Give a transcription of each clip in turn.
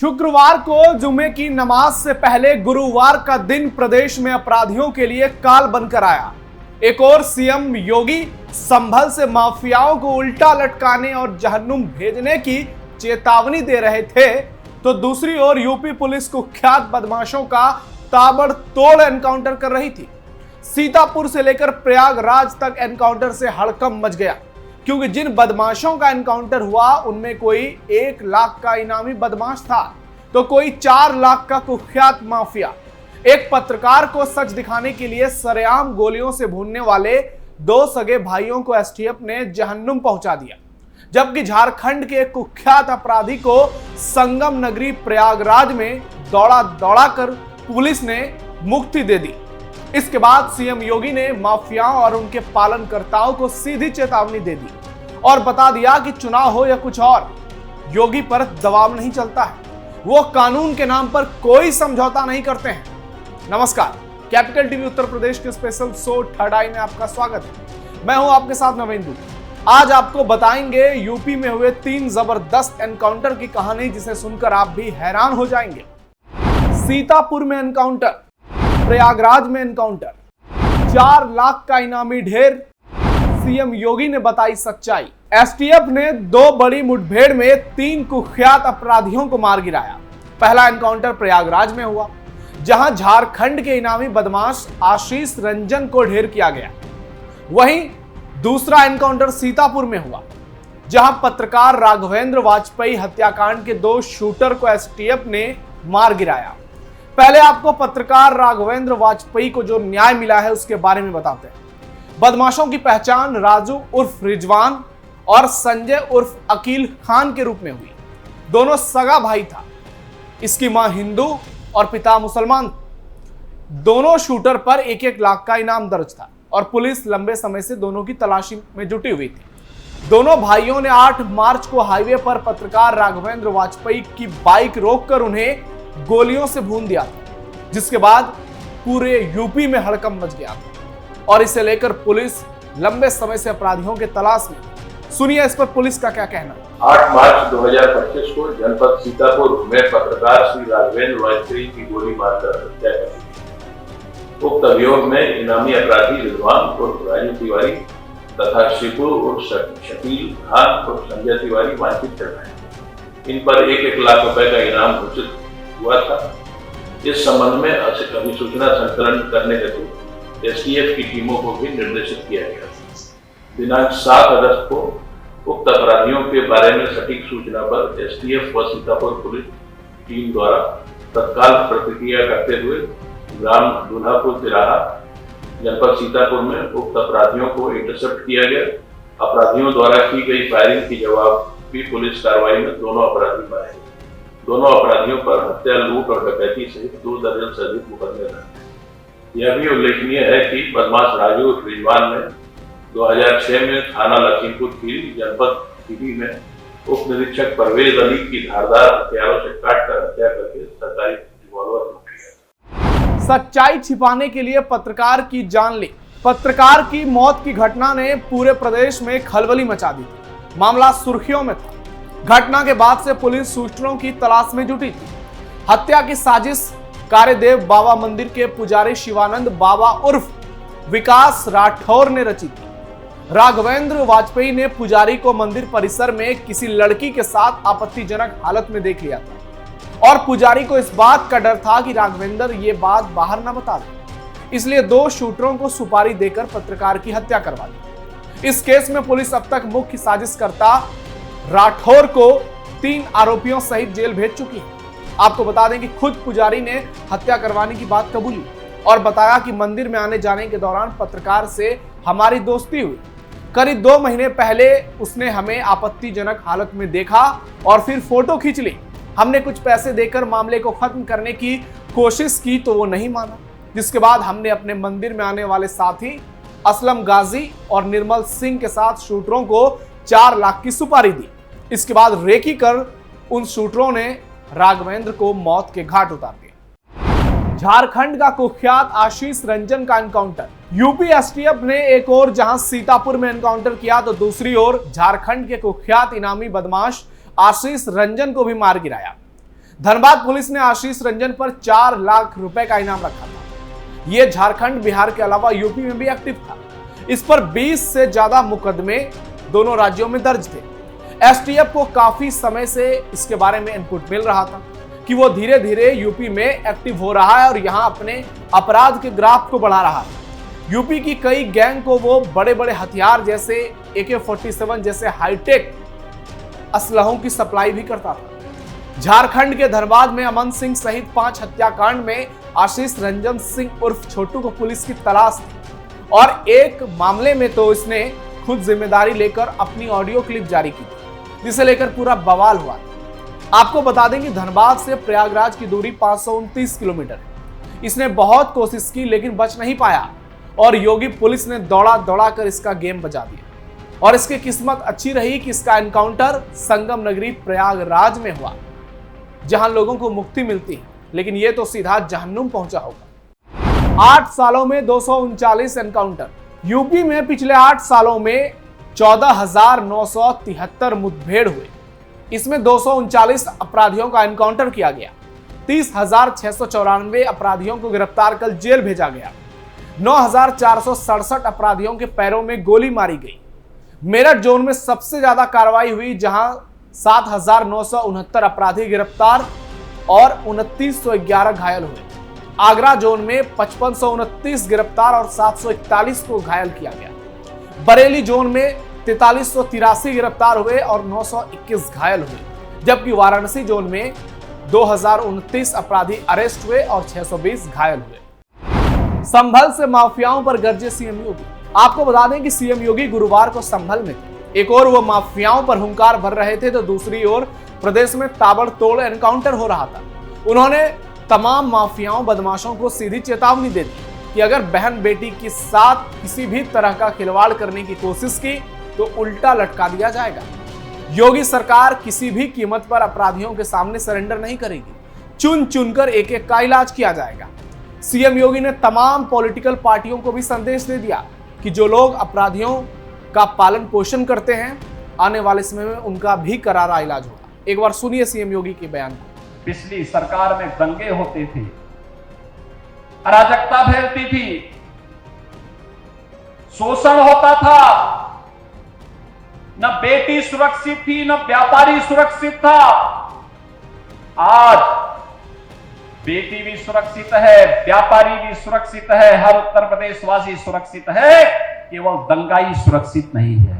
शुक्रवार को जुमे की नमाज से पहले गुरुवार का दिन प्रदेश में अपराधियों के लिए काल बनकर आया। एक और सीएम योगी संभल से माफियाओं को उल्टा लटकाने और जहन्नुम भेजने की चेतावनी दे रहे थे, तो दूसरी ओर यूपी पुलिस कुख्यात बदमाशों का ताबड़तोड़ एनकाउंटर कर रही थी। सीतापुर से लेकर प्रयागराज तक एनकाउंटर से हड़कंप मच गया, क्योंकि जिन बदमाशों का एनकाउंटर हुआ उनमें कोई 1 लाख का इनामी बदमाश था, तो कोई 4 लाख का कुख्यात माफिया। एक पत्रकार को सच दिखाने के लिए सरेआम गोलियों से भूनने वाले 2 सगे भाइयों को एसटीएफ ने जहन्नुम पहुंचा दिया, जबकि झारखंड के एक कुख्यात अपराधी को संगम नगरी प्रयागराज में दौड़ा दौड़ा कर पुलिस ने मुक्ति दे दी। इसके बाद सीएम योगी ने माफियाओं और उनके पालनकर्ताओं को सीधी चेतावनी दे दी और बता दिया कि चुनाव हो या कुछ और, योगी पर दबाव नहीं चलता है। वो कानून के नाम पर कोई समझौता नहीं करते हैं। नमस्कार, कैपिटल टीवी उत्तर प्रदेश के स्पेशल शो थर्ड आई में आपका स्वागत है। मैं हूं आपके साथ नवेंदु। आज आपको बताएंगे यूपी में हुए 3 जबरदस्त एनकाउंटर की कहानी, जिसे सुनकर आप भी हैरान हो जाएंगे। सीतापुर में एनकाउंटर, प्रयागराज में एनकाउंटर, 4 लाख का इनामी ढेर, सीएम योगी ने बताई सच्चाई। एसटीएफ ने 2 बड़ी मुठभेड़ में 3 कुख्यात अपराधियों को मार गिराया। पहला एनकाउंटर प्रयागराज में हुआ, जहां झारखंड के इनामी बदमाश आशीष रंजन को ढेर किया गया। वहीं दूसरा एनकाउंटर सीतापुर में हुआ, जहां पत्रकार राघवेंद्र वाजपेयी हत्याकांड के 2 शूटर को एसटीएफ ने मार गिराया। पहले आपको पत्रकार राघवेंद्र वाजपेयी को जो न्याय मिला है उसके बारे में बताते हैं। बदमाशों की पहचान राजू उर्फ रिजवान और संजय उर्फ अकील खान के रूप में हुई। दोनों सगा भाई था। इसकी मां हिंदू और पिता मुसलमान। दोनों शूटर पर 1-1 लाख का इनाम दर्ज था और पुलिस लंबे समय से दोनों की तलाशी में जुटी हुई थी। दोनों भाइयों ने 8 मार्च को हाईवे पर पत्रकार राघवेंद्र वाजपेयी की बाइक रोककर उन्हें गोलियों से भून दिया था, जिसके बाद पूरे यूपी में हड़कंप मच गया था और इसे लेकर पुलिस लंबे समय से अपराधियों के तलाश में। सुनिए इस पर पुलिस का क्या कहना है। 8 मार्च 2025 को जनपद सीतापुर में पत्रकार श्री राघवेंद्र वाजपेयी की गोली मारकर हत्या कर दी। उक्त अभियोग में इनामी अपराधी रिजवान उर्फ राजू तिवारी तथा शिपू उर्फ शकील खान उर्फ संजय तिवारी वांछित चल रहे हैं। इन पर 1-1 लाख रुपए का इनाम घोषित हुआ था। इस संबंध में अधिसूचना संकलन करने हेतु एसटीएफ की टीमों को भी निर्देशित किया गया। दिनांक 7 अगस्त को उक्त अपराधियों के बारे में सटीक सूचना पर एसटीएफ व सीतापुर पुलिस टीम द्वारा तत्काल प्रतिक्रिया करते हुए ग्राम दूल्हापुर तिराहा जनपद सीतापुर में उक्त अपराधियों को इंटरसेप्ट किया गया। अपराधियों द्वारा की गई फायरिंग की जवाबी पुलिस कार्रवाई में दोनों अपराधी मारे गए। दोनों अपराधियों पर हत्या, लूट और डकैती सहित 2 दर्जन से अधिक मुकदमे दर्ज। यह भी उल्लेखनीय है कि बदमाश राजू रिजवान ने 2006 में थाना लखीमपुर खीरी जनपद टीवी में उप निरीक्षक परवेज अली की धारदार हथियारों से काटकर हत्या करके सरकारी रिवॉल्वर लूट लिया। सच्चाई छिपाने के लिए पत्रकार की जान ली। पत्रकार की मौत की घटना ने पूरे प्रदेश में खलबली मचा दी। मामला सुर्खियों में था। घटना के बाद से पुलिस शूटरों की तलाश में जुटी थी। हत्या की साजिश कार्यदेव बाबा मंदिर के पुजारी शिवानंद बाबा उर्फ विकास राठौर ने रची थी। राघवेंद्र वाजपेयी ने पुजारी को मंदिर परिसर में किसी लड़की के साथ आपत्तिजनक हालत में देख लिया था और पुजारी को इस बात का डर था कि राघवेंद्र ये बात बाहर न बता दे, इसलिए 2 शूटरों को सुपारी देकर पत्रकार की हत्या करवा दी। इस केस में पुलिस अब तक मुख्य साजिशकर्ता राठौर को 3 आरोपियों सहित जेल भेज चुकी है। आपको बता दें कि खुद पुजारी ने हत्या करवाने की बात कबूली और बताया कि मंदिर में आने जाने के दौरान पत्रकार से हमारी दोस्ती हुई। करीब 2 महीने पहले उसने हमें आपत्तिजनक हालत में देखा और फिर फोटो खींच ली। हमने कुछ पैसे देकर मामले को खत्म करने की कोशिश की तो वो नहीं माना, जिसके बाद हमने अपने मंदिर में आने वाले साथी असलम गाजी और निर्मल सिंह के साथ शूटरों को 4 लाख की सुपारी दी। इसके बाद रेकी कर उन शूटरों ने राघवेंद्र को मौत के घाट उतार दिया। झारखंड का कुख्यात आशीष रंजन का एनकाउंटर। यूपी एसटीएफ ने एक और जहां सीतापुर में एनकाउंटर किया, तो दूसरी ओर झारखंड के कुख्यात इनामी बदमाश आशीष रंजन को भी मार गिराया। धनबाद पुलिस ने आशीष रंजन पर 4 लाख रुपए का इनाम रखा था। यह झारखंड, बिहार के अलावा यूपी में भी एक्टिव था। इस पर 20 से ज्यादा मुकदमे दोनों राज्यों में दर्ज थे। एसटीएफ को काफी समय से इसके बारे में इनपुट मिल रहा था कि वो धीरे धीरे यूपी में एक्टिव हो रहा है और यहां अपने अपराध के ग्राफ को बढ़ा रहा है। यूपी की कई गैंग को वो बड़े बड़े हथियार जैसे AK-47 जैसे हाईटेक असलहों की सप्लाई भी करता था। झारखंड के धनबाद में अमन सिंह सहित 5 हत्याकांड में आशीष रंजन सिंह उर्फ छोटू को पुलिस की तलाश थी और एक मामले में तो इसने खुद जिम्मेदारी लेकर अपनी ऑडियो क्लिप जारी की थी, जिसे लेकर पूरा बवाल हुआ। आपको बता दें कि धनबाद से प्रयागराज की दूरी 529 किलोमीटर है। इसने बहुत कोशिश की लेकिन बच नहीं पाया और योगी पुलिस ने दौड़ा दौड़ा कर इसका गेम बजा दिया। और इसकी किस्मत अच्छी रही कि इसका एनकाउंटर संगम नगरी प्रयागराज में हुआ, जहां लोगों को मुक्ति मिलती है, लेकिन यह तो सीधा जहन्नुम पहुंचा होगा। 8 सालों में 239 एनकाउंटर। यूपी में पिछले 8 सालों में 14,973 मुठभेड़ हुए। इसमेमें 239 अपराधियों का एनकाउंटर किया गया। 30,694 अपराधियों को गिरफ्तार कर जेल भेजा गया। 9,467 अपराधियों के पैरों में गोली मारी गई। मेरठ जोन में सबसे ज्यादा कार्रवाई हुई, जहां 7,969 अपराधी गिरफ्तार और 2,911 घायल हुए। आगरा जोन में 5,529 गिरफ्तार और 741 को घायल किया गया। बरेली जोन में 4,383 गिरफ्तार हुए और 921 घायल हुए, जबकि वाराणसी जोन में 2,029 अपराधी अरेस्ट हुए और 620 घायल हुए। संभल से माफियाओं पर गरजे सीएम योगी। आपको बता दें कि सीएम योगी गुरुवार को संभल में थे। एक ओर वो माफियाओं पर हुंकार भर रहे थे तो दूसरी ओर प्रदेश में ताबड़तोड़ एनकाउंटर हो रहा था। उन्होंने तमाम माफियाओं बदमाशों को सीधी चेतावनी दे दी कि अगर बहन बेटी के साथ किसी भी तरह का खिलवाड़ करने की कोशिश की तो उल्टा लटका दिया जाएगा। योगी सरकार किसी भी कीमत पर अपराधियों के सामने सरेंडर नहीं करेगी। चुन चुनकर एक एक का इलाज किया जाएगा। सीएम योगी ने तमाम पॉलिटिकल पार्टियों को भी संदेश दे दिया कि जो लोग अपराधियों का पालन पोषण करते हैं, आने वाले समय में उनका भी करारा इलाज होगा। एक बार सुनिए सीएम योगी के बयान को। पिछली सरकार में दंगे होते थे, अराजकता फैलती थी, शोषण होता था, न बेटी सुरक्षित थी, न व्यापारी सुरक्षित था। आज बेटी भी सुरक्षित है, व्यापारी भी सुरक्षित है, हर उत्तर प्रदेश वासी सुरक्षित है, केवल दंगाई सुरक्षित नहीं है।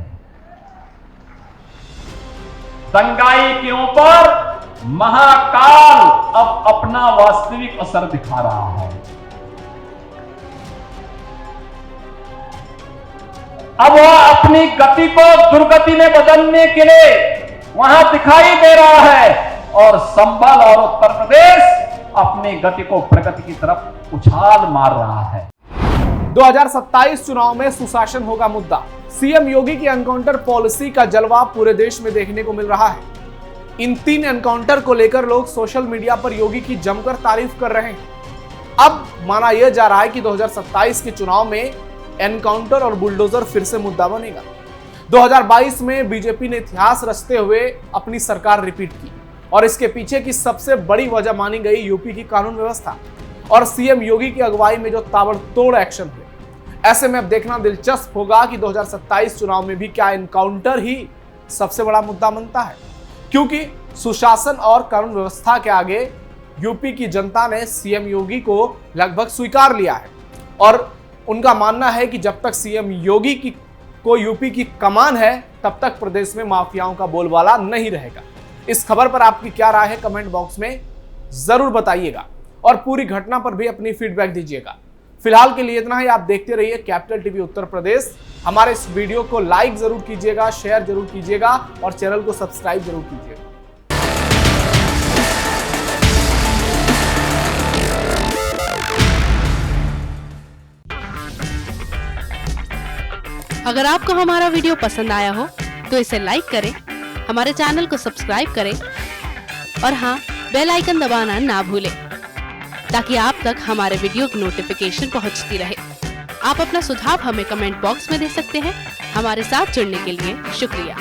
दंगाई के ऊपर महाकाल अब अपना वास्तविक असर दिखा रहा है। अब वह अपनी गति को दुर्गति में बदलने के लिए वहां दिखाई दे रहा है और संभल और उत्तर प्रदेश अपनी गति को प्रगति की तरफ उछाल मार रहा है। 2027 चुनाव में सुशासन होगा मुद्दा। सीएम योगी की एनकाउंटर पॉलिसी का जलवा पूरे देश में देखने को मिल रहा है। इन 3 एनकाउंटर को लेकर लोग सोशल मीडिया पर योगी की जमकर तारीफ कर रहे हैं। अब माना यह जा रहा है कि 2027 के चुनाव में एनकाउंटर और बुलडोजर फिर से मुद्दा बनेगा। 2022 में बीजेपी ने इतिहास रचते हुए अपनी सरकार रिपीट की और इसके पीछे की सबसे बड़ी वजह मानी गई यूपी की कानून व्यवस्था और सीएम योगी की अगुवाई में जो ताबड़तोड़ एक्शन हुए। ऐसे में अब देखना दिलचस्प होगा कि 2027 चुनाव में भी क्या एनकाउंटर ही सबसे बड़ा मुद्दा बनता है, क्योंकि सुशासन और कानून व्यवस्था के आगे यूपी की जनता ने सीएम योगी को लगभग स्वीकार लिया है और उनका मानना है कि जब तक सीएम योगी को यूपी की कमान है तब तक प्रदेश में माफियाओं का बोलबाला नहीं रहेगा। इस खबर पर आपकी क्या राय है कमेंट बॉक्स में जरूर बताइएगा और पूरी घटना पर भी अपनी फीडबैक दीजिएगा। फिलहाल के लिए इतना ही। आप देखते रहिए कैपिटल टीवी उत्तर प्रदेश। हमारे इस वीडियो को लाइक जरूर कीजिएगा, शेयर जरूर कीजिएगा और चैनल को सब्सक्राइब जरूर कीजिएगा। अगर आपको हमारा वीडियो पसंद आया हो तो इसे लाइक करें, हमारे चैनल को सब्सक्राइब करें और हाँ, बेल आइकन दबाना ना भूलें ताकि आप तक हमारे वीडियो की नोटिफिकेशन पहुंचती रहे। आप अपना सुझाव हमें कमेंट बॉक्स में दे सकते हैं। हमारे साथ जुड़ने के लिए शुक्रिया।